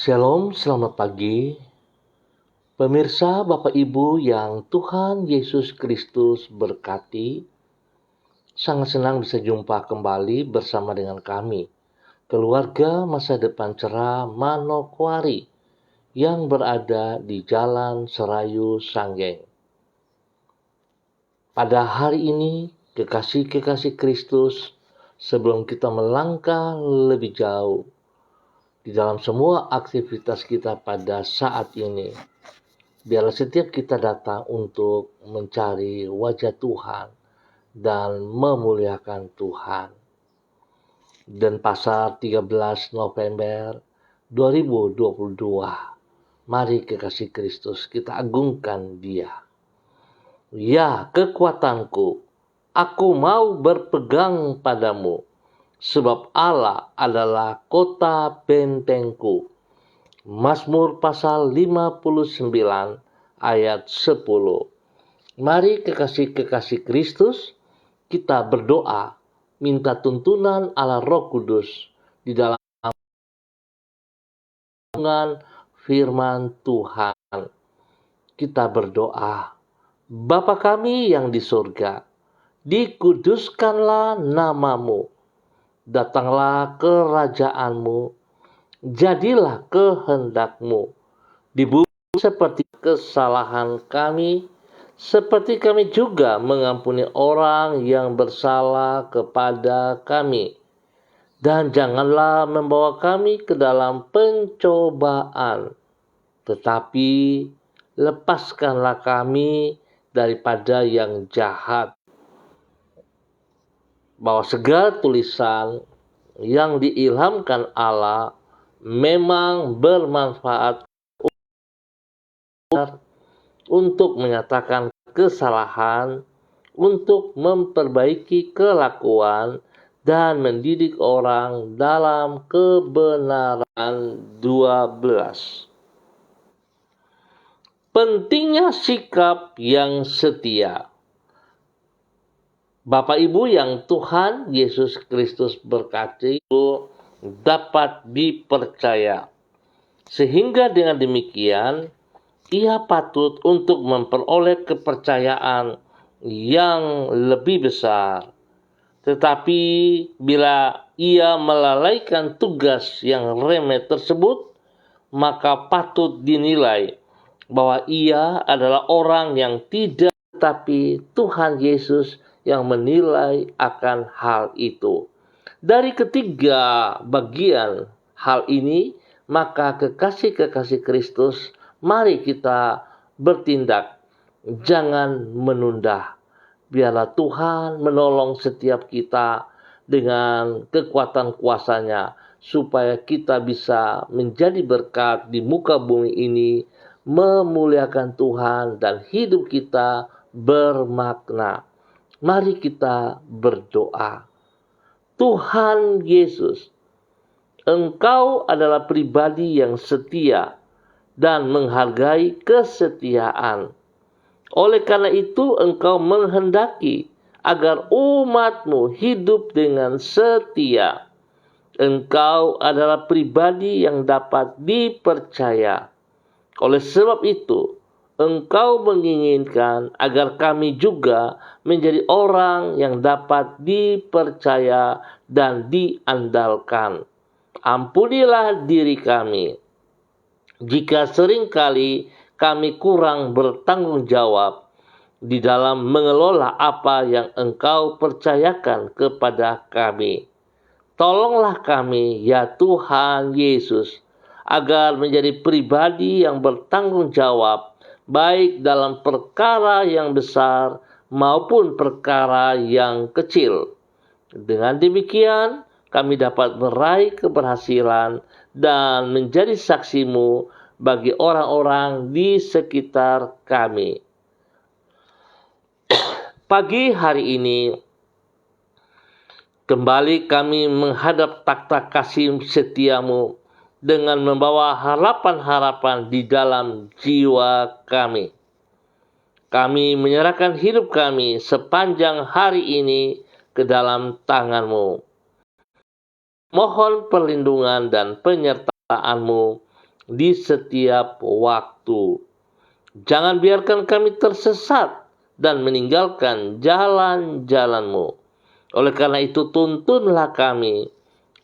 Shalom, selamat pagi. Pemirsa, Bapak Ibu yang Tuhan Yesus Kristus berkati, sangat senang bisa jumpa kembali bersama dengan kami, keluarga masa depan cerah Manokwari yang berada di Jalan Serayu Sanggeng. Pada hari ini, kekasih-kekasih Kristus, sebelum kita melangkah lebih jauh di dalam semua aktivitas kita pada saat ini, biarlah setiap kita datang untuk mencari wajah Tuhan dan memuliakan Tuhan. Dan pasal 13 November 2022, mari kekasih Kristus kita agungkan Dia. Ya kekuatanku, aku mau berpegang padamu, sebab Allah adalah kota bentengku. Mazmur pasal 59 ayat 10. Mari kekasih-kekasih Kristus, kita berdoa, minta tuntunan Allah Roh Kudus di dalam firman Tuhan. Kita berdoa, Bapa kami yang di surga, dikuduskanlah namamu, datanglah kerajaanmu, jadilah kehendakmu di bumi seperti kesalahan kami, seperti kami juga mengampuni orang yang bersalah kepada kami. Dan janganlah membawa kami ke dalam pencobaan, tetapi lepaskanlah kami daripada yang jahat. Bahwa segala tulisan yang diilhamkan Allah memang bermanfaat untuk menyatakan kesalahan, untuk memperbaiki kelakuan, dan mendidik orang dalam kebenaran. 12. Pentingnya sikap yang setia. Bapak Ibu yang Tuhan Yesus Kristus berkati, dapat dipercaya. Sehingga dengan demikian, ia patut untuk memperoleh kepercayaan yang lebih besar. Tetapi bila ia melalaikan tugas yang remeh tersebut, maka patut dinilai bahwa ia adalah orang yang tidak, tetapi Tuhan Yesus yang menilai akan hal itu. Dari ketiga bagian hal ini, maka kekasih-kekasih Kristus, mari kita bertindak, jangan menunda. Biarlah Tuhan menolong setiap kita dengan kekuatan kuasa-Nya, supaya kita bisa menjadi berkat di muka bumi ini, memuliakan Tuhan, dan hidup kita bermakna. Mari kita berdoa. Tuhan Yesus, Engkau adalah pribadi yang setia dan menghargai kesetiaan. Oleh karena itu, Engkau menghendaki agar umat-Mu hidup dengan setia. Engkau adalah pribadi yang dapat dipercaya. Oleh sebab itu, Engkau menginginkan agar kami juga menjadi orang yang dapat dipercaya dan diandalkan. Ampunilah diri kami jika seringkali kami kurang bertanggung jawab di dalam mengelola apa yang Engkau percayakan kepada kami. Tolonglah kami, ya Tuhan Yesus, agar menjadi pribadi yang bertanggung jawab, baik dalam perkara yang besar maupun perkara yang kecil. Dengan demikian, kami dapat meraih keberhasilan dan menjadi saksi-Mu bagi orang-orang di sekitar kami. Pagi hari ini, kembali kami menghadap takhta kasih setia-Mu dengan membawa harapan-harapan di dalam jiwa kami. Kami menyerahkan hidup kami sepanjang hari ini ke dalam tangan-Mu. Mohon perlindungan dan penyertaan-Mu di setiap waktu. Jangan biarkan kami tersesat dan meninggalkan jalan-jalan-Mu. Oleh karena itu, tuntunlah kami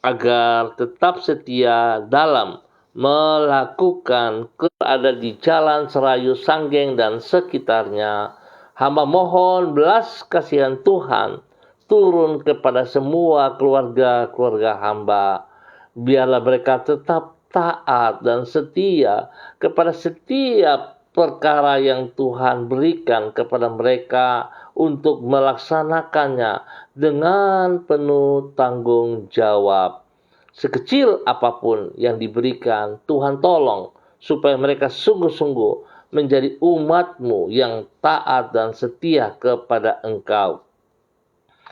agar tetap setia dalam melakukan ada di Jalan Serayu Sanggeng dan sekitarnya. Hamba mohon belas kasihan Tuhan turun kepada semua keluarga-keluarga hamba. Biarlah mereka tetap taat dan setia kepada setiap perkara yang Tuhan berikan kepada mereka untuk melaksanakannya dengan penuh tanggung jawab. Sekecil apapun yang diberikan, Tuhan tolong supaya mereka sungguh-sungguh menjadi umat-Mu yang taat dan setia kepada Engkau.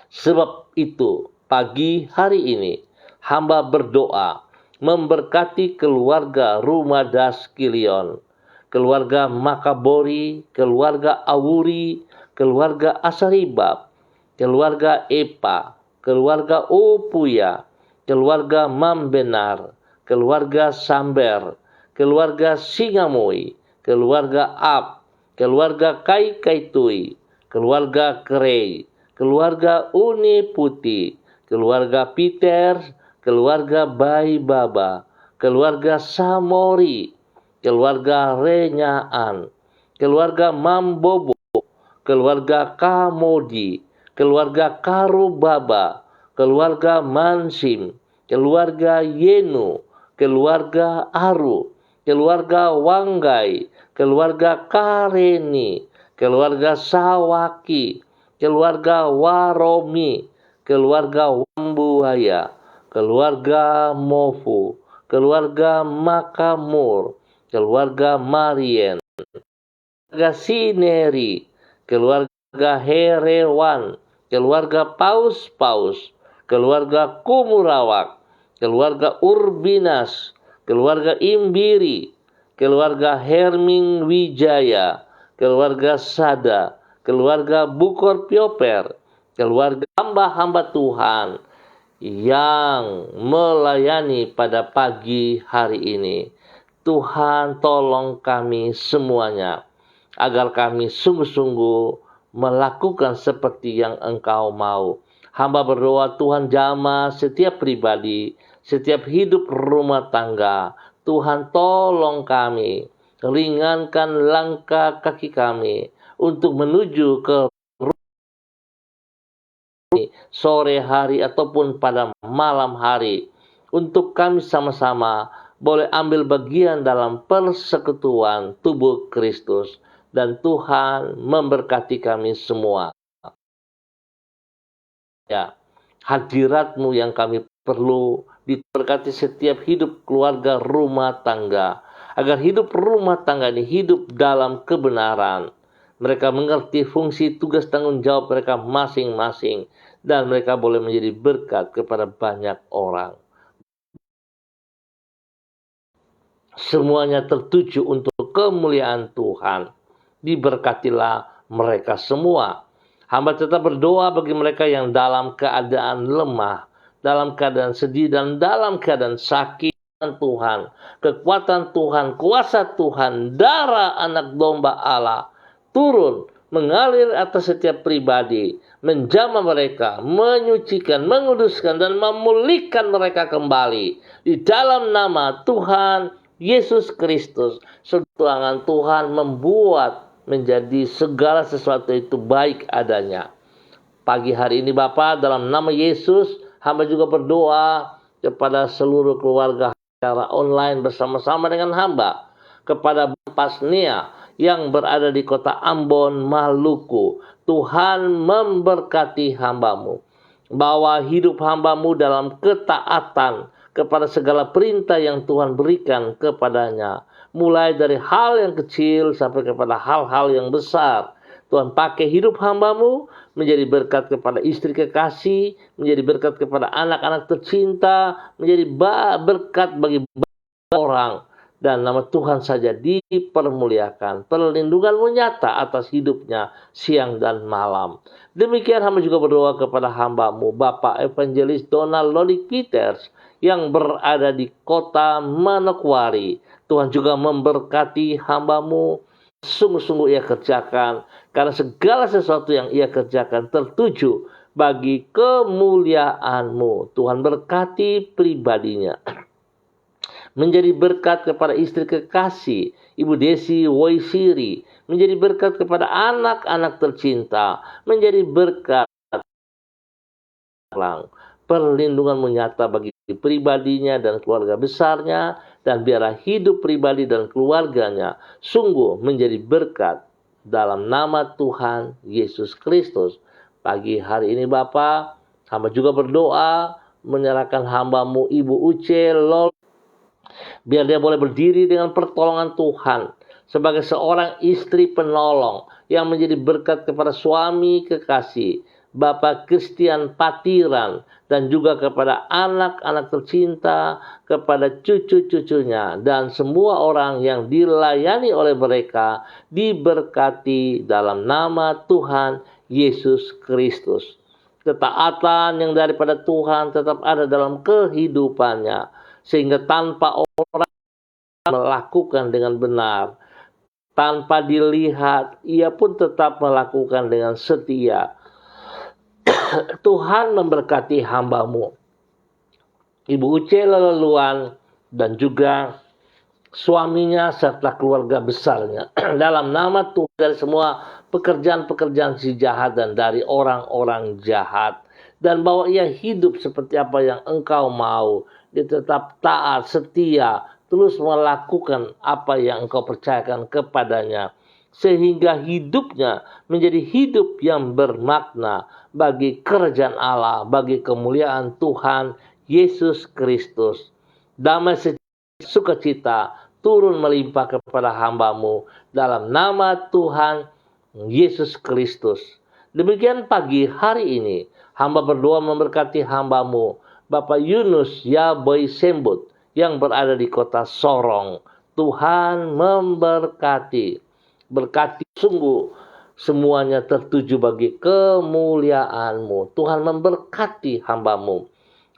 Sebab itu, pagi hari ini, hamba berdoa memberkati keluarga Rumah Daskilion, keluarga Makabori, keluarga Awuri, keluarga Asaribab, keluarga Epa, keluarga Upuya, keluarga Mambenar, keluarga Samber, keluarga Singamui, keluarga Ab, keluarga Kai Kaitui, keluarga Kerei, keluarga Uni Putih, keluarga Peter, keluarga Bai Baba, keluarga Samori, keluarga Renyaan, keluarga Mambobo, keluarga Kamodi, keluarga Karubaba, keluarga Mansim, keluarga Yenu, keluarga Aru, keluarga Wanggai, keluarga Kareni, keluarga Sawaki, keluarga Waromi, keluarga Wambuaya, keluarga Mofu, keluarga Makamur, keluarga Marien, keluarga Sineri, keluarga Herewan, keluarga Paus-Paus, keluarga Kumurawak, keluarga Urbinas, keluarga Imbiri, keluarga Herming Wijaya, keluarga Sada, keluarga Bukor Pioper, keluarga hamba-hamba Tuhan yang melayani pada pagi hari ini. Tuhan, tolong kami semuanya agar kami sungguh-sungguh melakukan seperti yang Engkau mau. Hamba berdoa, Tuhan jamah setiap pribadi, setiap hidup rumah tangga. Tuhan tolong kami, ringankan langkah kaki kami untuk menuju ke sore hari ataupun pada malam hari. Untuk kami sama-sama boleh ambil bagian dalam persekutuan tubuh Kristus. Dan Tuhan memberkati kami semua. Ya, hadirat-Mu yang kami perlu, diberkati setiap hidup keluarga rumah tangga, agar hidup rumah tangga ini hidup dalam kebenaran. Mereka mengerti fungsi, tugas, tanggung jawab mereka masing-masing, dan mereka boleh menjadi berkat kepada banyak orang. Semuanya tertuju untuk kemuliaan Tuhan. Diberkatilah mereka semua. Hamba tetap berdoa bagi mereka yang dalam keadaan lemah, dalam keadaan sedih, dan dalam keadaan sakit. Tuhan, kekuatan Tuhan, kuasa Tuhan, darah anak domba Allah turun mengalir atas setiap pribadi, menjamah mereka, menyucikan, menguduskan, dan memulihkan mereka kembali di dalam nama Tuhan Yesus Kristus. Tangan Tuhan membuat menjadi segala sesuatu itu baik adanya. Pagi hari ini Bapa, dalam nama Yesus, hamba juga berdoa kepada seluruh keluarga secara online bersama-sama dengan hamba, kepada Pasnia yang berada di kota Ambon, Maluku. Tuhan memberkati hamba-Mu, bawa hidup hamba-Mu dalam ketaatan kepada segala perintah yang Tuhan berikan kepadanya, mulai dari hal yang kecil sampai kepada hal-hal yang besar. Tuhan pakai hidup hamba-Mu menjadi berkat kepada istri kekasih, menjadi berkat kepada anak-anak tercinta, menjadi berkat bagi orang. dan nama Tuhan saja dipermuliakan. Perlindungan-Mu nyata atas hidupnya siang dan malam. Demikian hamba juga berdoa kepada hamba-Mu, Bapak Evangelis Donald Lolik Peters, yang berada di kota Manokwari. Tuhan juga memberkati hamba-Mu, sungguh-sungguh ia kerjakan, karena segala sesuatu yang ia kerjakan tertuju bagi kemuliaan-Mu. Tuhan berkati pribadinya, menjadi berkat kepada istri kekasih Ibu Desi Woisiri, menjadi berkat kepada anak-anak tercinta, menjadi berkat perlindungan-Mu nyata bagi pribadinya dan keluarga besarnya, dan biarlah hidup pribadi dan keluarganya sungguh menjadi berkat dalam nama Tuhan Yesus Kristus. Pagi hari ini Bapa, hamba juga berdoa menyerahkan hamba-Mu Ibu Uce Lol, biar dia boleh berdiri dengan pertolongan Tuhan sebagai seorang istri penolong yang menjadi berkat kepada suami kekasih Bapak Christian Patiran, dan juga kepada anak-anak tercinta, kepada cucu-cucunya, dan semua orang yang dilayani oleh mereka diberkati dalam nama Tuhan Yesus Kristus. Ketaatan yang daripada Tuhan tetap ada dalam kehidupannya, sehingga tanpa orang melakukan dengan benar, tanpa dilihat, ia pun tetap melakukan dengan setia. Tuhan memberkati hamba-Mu Ibu Uce Leleluan dan juga suaminya serta keluarga besarnya dalam nama Tuhan, dari semua pekerjaan-pekerjaan si jahat dan dari orang-orang jahat, dan bahwa ia hidup seperti apa yang Engkau mau. Dia tetap taat, setia, terus melakukan apa yang Engkau percayakan kepadanya, sehingga hidupnya menjadi hidup yang bermakna bagi kerajaan Allah, bagi kemuliaan Tuhan Yesus Kristus. Damai sukacita turun melimpah kepada hamba-Mu dalam nama Tuhan Yesus Kristus. Demikian pagi hari ini hamba berdoa memberkati hamba-Mu Bapak Yunus Yaboy Sembut yang berada di kota Sorong. Tuhan memberkati. Berkati sungguh semuanya tertuju bagi kemuliaan-Mu. Tuhan memberkati hamba-Mu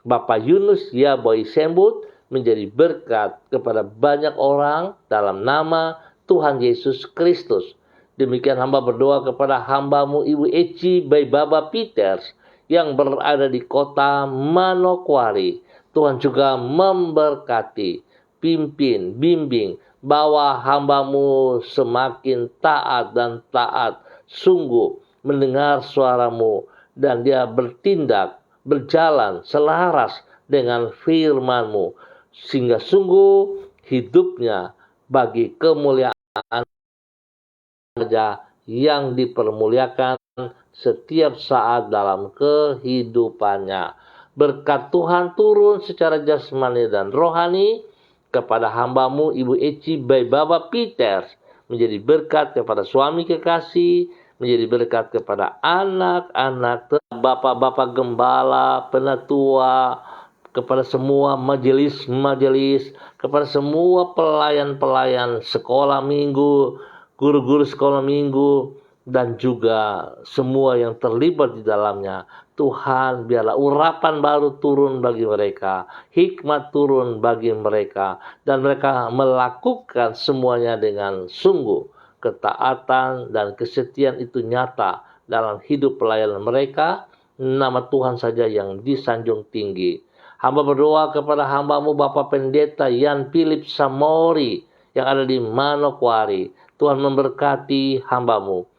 Bapak Yunus Yaboy Sembut menjadi berkat kepada banyak orang dalam nama Tuhan Yesus Kristus. Demikian hamba berdoa kepada hamba-Mu Ibu Eci Baybaba Peters yang berada di kota Manokwari. Tuhan juga memberkati, pimpin, bimbing, bahwa hamba-Mu semakin taat dan taat sungguh mendengar suara-Mu, dan dia bertindak, berjalan selaras dengan firman-Mu, sehingga sungguh hidupnya bagi kemuliaan saja yang dipermuliakan setiap saat dalam kehidupannya. Berkat Tuhan turun secara jasmani dan rohani kepada hamba-Mu Ibu Eci Baybaba Peters, menjadi berkat kepada suami kekasih, menjadi berkat kepada anak-anak, bapak-bapak gembala, penatua, kepada semua majelis-majelis, kepada semua pelayan-pelayan sekolah minggu, guru-guru sekolah minggu, dan juga semua yang terlibat di dalamnya. Tuhan, biarlah urapan baru turun bagi mereka, hikmat turun bagi mereka, dan mereka melakukan semuanya dengan sungguh. Ketaatan dan kesetiaan itu nyata dalam hidup pelayanan mereka. Nama Tuhan saja yang disanjung tinggi. Hamba berdoa kepada hamba-Mu Bapak Pendeta Yan Philip Samori yang ada di Manokwari. Tuhan memberkati hamba-Mu,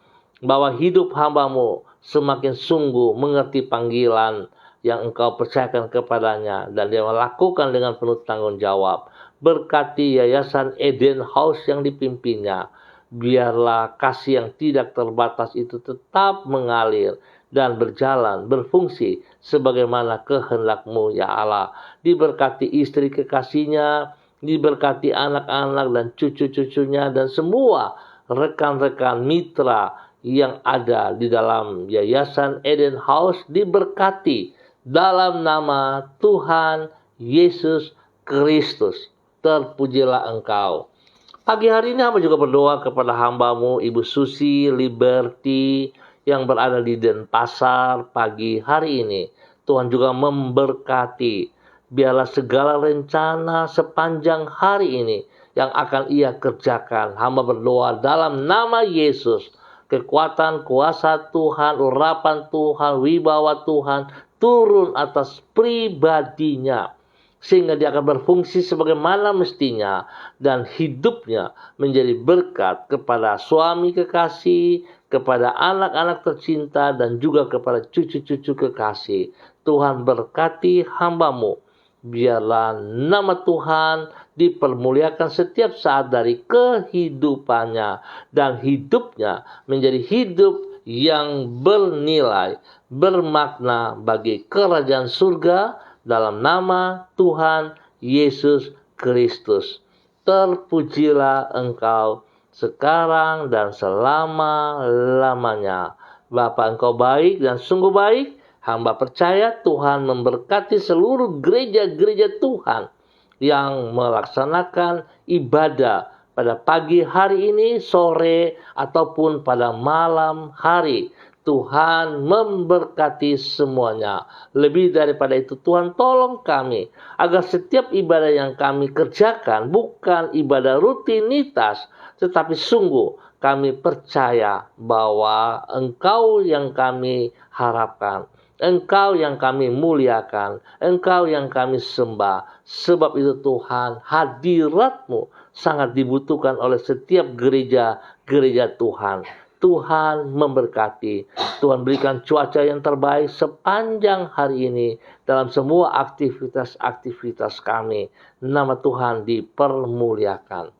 bahwa hidup hamba-Mu semakin sungguh mengerti panggilan yang Engkau percayakan kepadanya, dan dia melakukan dengan penuh tanggung jawab. Berkati Yayasan Eden House yang dipimpinnya. Biarlah kasih yang tidak terbatas itu tetap mengalir dan berjalan, berfungsi sebagaimana kehendak-Mu ya Allah. Diberkati istri kekasihnya, diberkati anak-anak dan cucu-cucunya, dan semua rekan-rekan mitra yang ada di dalam Yayasan Eden House diberkati dalam nama Tuhan Yesus Kristus. terpujilah Engkau. Pagi hari ini hamba juga berdoa kepada hamba-Mu Ibu Susi Liberty yang berada di Denpasar pagi hari ini. Tuhan juga memberkati. Biarlah segala rencana sepanjang hari ini yang akan ia kerjakan. Hamba berdoa dalam nama Yesus. Kekuatan, kuasa Tuhan, urapan Tuhan, wibawa Tuhan turun atas pribadinya, sehingga dia akan berfungsi sebagaimana mestinya dan hidupnya menjadi berkat kepada suami kekasih, kepada anak-anak tercinta, dan juga kepada cucu-cucu kekasih. Tuhan berkati hamba-Mu. Biarlah nama Tuhan dipermuliakan setiap saat dari kehidupannya, dan hidupnya menjadi hidup yang bernilai, bermakna bagi kerajaan surga dalam nama Tuhan Yesus Kristus. Terpujilah Engkau sekarang dan selama-lamanya. Bapa, Engkau baik dan sungguh baik. Hamba percaya Tuhan memberkati seluruh gereja-gereja Tuhan yang melaksanakan ibadah pada pagi hari ini, sore, ataupun pada malam hari. Tuhan memberkati semuanya. Lebih daripada itu, Tuhan tolong kami agar setiap ibadah yang kami kerjakan bukan ibadah rutinitas, tetapi sungguh kami percaya bahwa Engkau yang kami harapkan, Engkau yang kami muliakan, Engkau yang kami sembah. Sebab itu Tuhan, hadirat-Mu sangat dibutuhkan oleh setiap gereja-gereja Tuhan. Tuhan memberkati. Tuhan berikan cuaca yang terbaik sepanjang hari ini dalam semua aktivitas-aktivitas kami. Nama Tuhan dipermuliakan.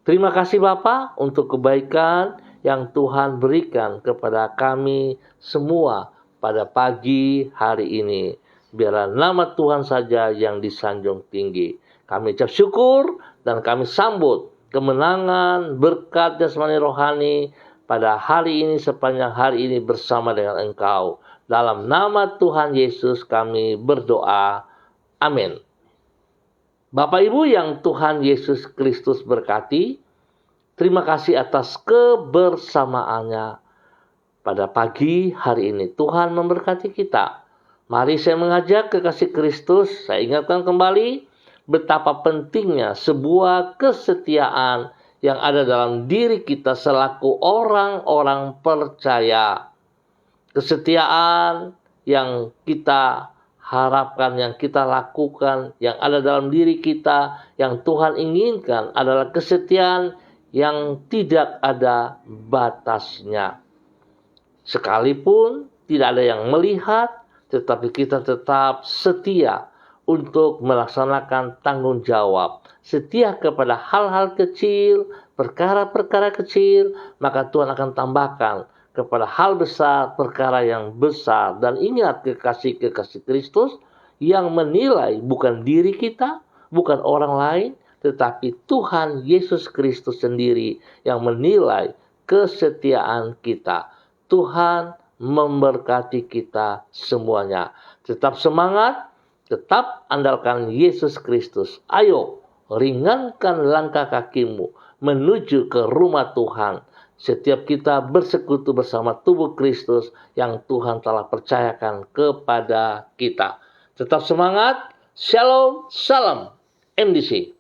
Terima kasih Bapa untuk kebaikan yang Tuhan berikan kepada kami semua pada pagi hari ini. Biarlah nama Tuhan saja yang disanjung tinggi. Kami ucap syukur dan kami sambut kemenangan, berkat jasmani rohani pada hari ini, sepanjang hari ini bersama dengan Engkau. Dalam nama Tuhan Yesus kami berdoa. Amin. Bapak Ibu yang Tuhan Yesus Kristus berkati, terima kasih atas kebersamaannya pada pagi hari ini. Tuhan memberkati kita. Mari saya mengajak kekasih Kristus, saya ingatkan kembali betapa pentingnya sebuah kesetiaan yang ada dalam diri kita selaku orang-orang percaya. Kesetiaan yang kita harapkan, yang kita lakukan, yang ada dalam diri kita, yang Tuhan inginkan adalah kesetiaan yang tidak ada batasnya. Sekalipun tidak ada yang melihat, tetapi kita tetap setia untuk melaksanakan tanggung jawab. Setia kepada hal-hal kecil, perkara-perkara kecil, maka Tuhan akan tambahkan kepada hal besar, perkara yang besar. Dan ingat kekasih-kekasih Kristus yang menilai bukan diri kita, bukan orang lain, tetapi Tuhan Yesus Kristus sendiri yang menilai kesetiaan kita. Tuhan memberkati kita semuanya. Tetap semangat, tetap andalkan Yesus Kristus. Ayo, ringankan langkah kakimu menuju ke rumah Tuhan. Setiap kita bersekutu bersama tubuh Kristus yang Tuhan telah percayakan kepada kita. Tetap semangat. Shalom, salam MDC.